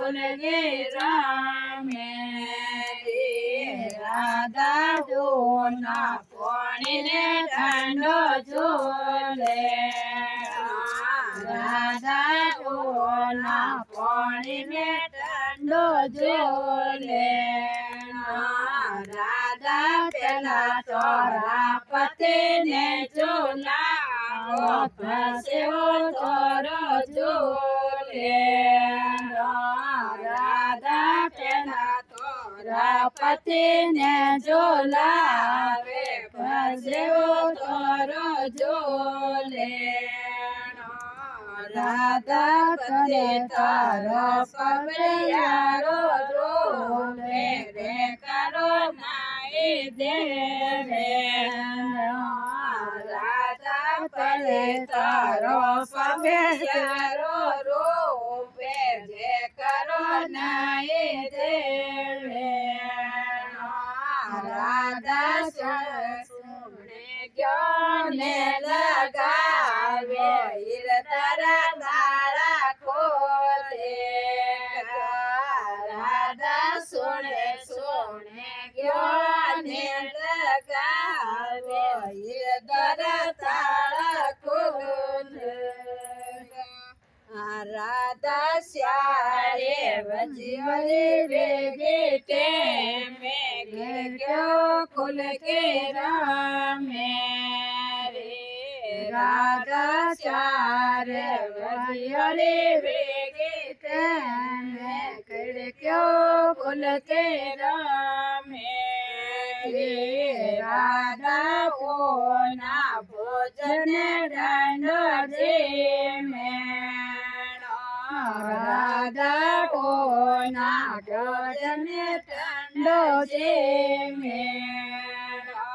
ખુલ ગે રામે રાધા ડોના પોણીને ઠંડો ઝોલે રાધા ડોના પોણીને ઠંડો ઝોલે રાધા પેલા ચોરા પતિને ઝોલા ફસ્યો ચોરો ઝોલે રાધા પેલા ચોરા પતિને ઝોલાવે ફસ્યો ચોરો ઝોલે રાધા કરે તારો પવૈયારો રોલે રે કરો નાઈ દે રે રાધા કરે તારો પવૈયારો રોપે જે કરો નાઈ દે રે રાધા સુને ગયો ને લગાવે હીર તારા તારા ખોલે રાધા સોને સોને ગયો ને લગાવે હીર તારા તારા ખોલે રાધા શ્યારે વજીવલે વેગે ટેમે ગયો ખુલ કે રામે રાધા શ્યારે વજીવલે વેગે ટેમે ગયો ખુલ કે રામે રાધા કોના ભોજન ઠંડો જે રાધા કોના ભોજન ઠંડો જે